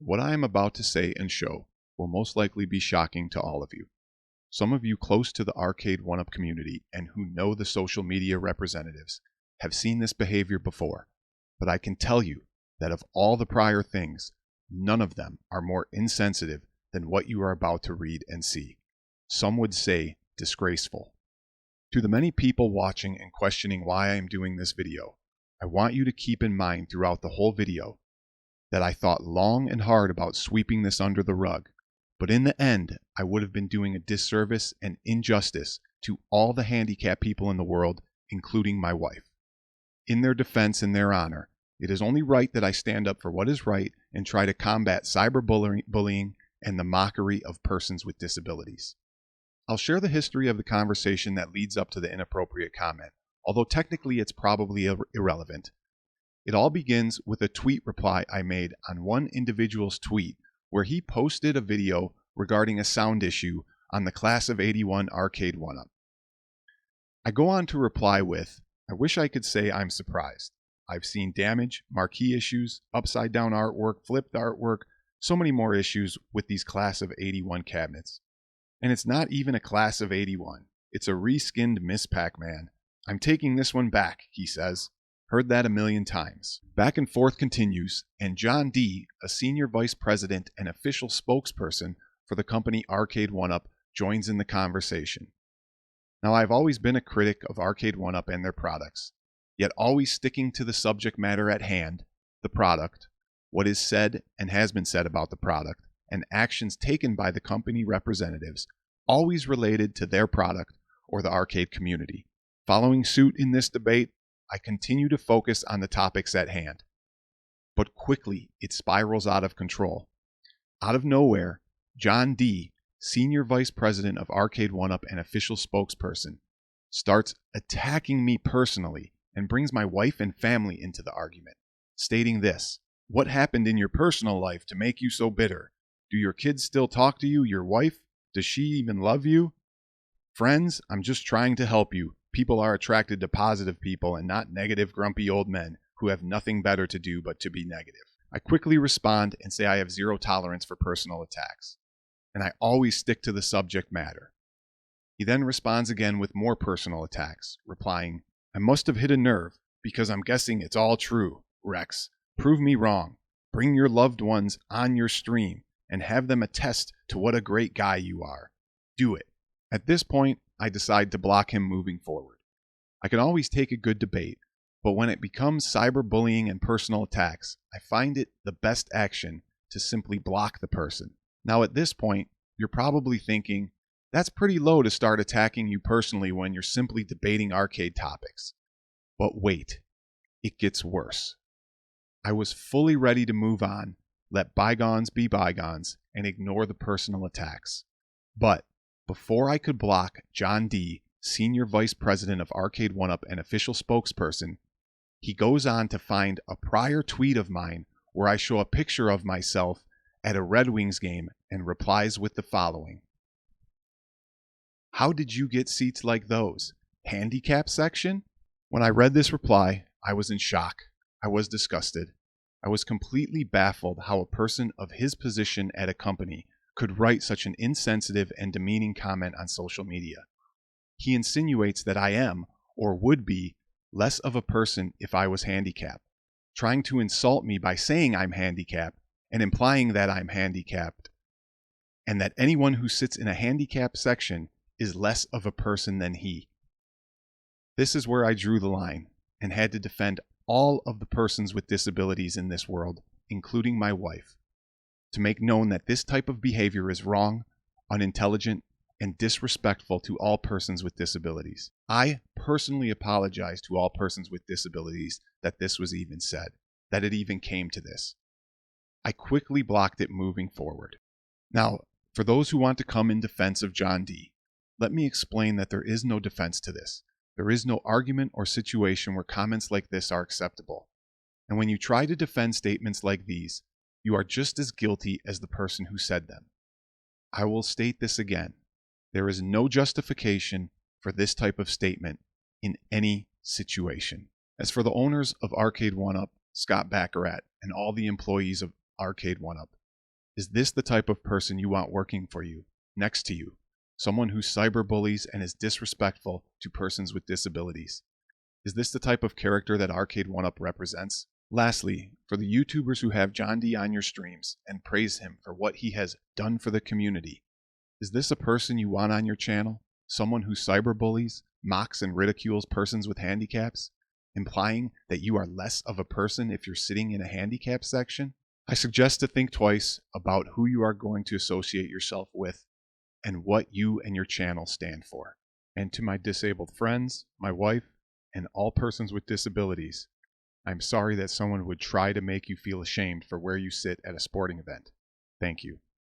What I am about to say and show will most likely be shocking to all of you. Some of you close to the Arcade 1UP community and who know the social media representatives have seen this behavior before, but I can tell you that of all the prior things, none of them are more insensitive than what you are about to read and see. Some would say disgraceful. To the many people watching and questioning why I am doing this video, I want you to keep in mind throughout the whole video that I thought long and hard about sweeping this under the rug, but in the end, I would have been doing a disservice and injustice to all the handicapped people in the world, including my wife. In their defense and their honor, it is only right that I stand up for what is right and try to combat cyberbullying and the mockery of persons with disabilities. I'll share the history of the conversation that leads up to the inappropriate comment, although technically it's probably irrelevant. It all begins with a tweet reply I made on one individual's tweet where he posted a video regarding a sound issue on the Class of '81 Arcade 1UP. I go on to reply with, I wish I could say I'm surprised. I've seen damage, marquee issues, upside down artwork, flipped artwork, so many more issues with these Class of '81 cabinets. And it's not even a Class of '81. It's a reskinned Miss Pac-Man. I'm taking this one back, he says. Heard that a million times. Back and forth continues, and John D., a senior vice president and official spokesperson for the company Arcade 1UP, joins in the conversation. Now, I've always been a critic of Arcade 1UP and their products, yet always sticking to the subject matter at hand, the product, what is said and has been said about the product, and actions taken by the company representatives, always related to their product or the arcade community. Following suit in this debate, I continue to focus on the topics at hand. But quickly, it spirals out of control. Out of nowhere, John D., Senior Vice President of Arcade 1UP and official spokesperson, starts attacking me personally and brings my wife and family into the argument, stating this: "What happened in your personal life to make you so bitter? Do your kids still talk to you? Your wife? Does she even love you? Friends, I'm just trying to help you. People are attracted to positive people and not negative, grumpy old men who have nothing better to do but to be negative." I quickly respond and say I have zero tolerance for personal attacks, and I always stick to the subject matter. He then responds again with more personal attacks, replying, "I must have hit a nerve, because I'm guessing it's all true. Rex, prove me wrong. Bring your loved ones on your stream and have them attest to what a great guy you are. Do it." At this point, I decide to block him moving forward. I can always take a good debate, but when it becomes cyberbullying and personal attacks, I find it the best action to simply block the person. Now at this point, you're probably thinking, that's pretty low to start attacking you personally when you're simply debating arcade topics. But wait, it gets worse. I was fully ready to move on, let bygones be bygones, and ignore the personal attacks. But before I could block John D., Senior Vice President of Arcade 1UP and official spokesperson, he goes on to find a prior tweet of mine where I show a picture of myself at a Red Wings game and replies with the following: "How did you get seats like those? Handicap section?" When I read this reply, I was in shock. I was disgusted. I was completely baffled how a person of his position at a company could write such an insensitive and demeaning comment on social media. He insinuates that I am, or would be, less of a person if I was handicapped, trying to insult me by saying I'm handicapped and implying that I'm handicapped, and that anyone who sits in a handicapped section is less of a person than he. This is where I drew the line and had to defend all of the persons with disabilities in this world, including my wife, to make known that this type of behavior is wrong, unintelligent, and disrespectful to all persons with disabilities. I personally apologize to all persons with disabilities that this was even said, that it even came to this. I quickly blocked it moving forward. Now, for those who want to come in defense of John D., let me explain that there is no defense to this. There is no argument or situation where comments like this are acceptable. And when you try to defend statements like these, you are just as guilty as the person who said them. I will state this again. There is no justification for this type of statement in any situation. As for the owners of Arcade 1UP, Scott Baccarat, and all the employees of Arcade 1UP, Is this the type of person you want working for you, next to you? Someone who cyberbullies and is disrespectful to persons with disabilities. Is this the type of character that Arcade 1UP represents? Lastly, for the YouTubers who have John D on your streams and praise him for what he has done for the community, is this a person you want on your channel? Someone who cyberbullies, mocks, and ridicules persons with handicaps, implying that you are less of a person if you're sitting in a handicap section? I suggest to think twice about who you are going to associate yourself with and what you and your channel stand for. And to my disabled friends, my wife, and all persons with disabilities, I'm sorry that someone would try to make you feel ashamed for where you sit at a sporting event. Thank you.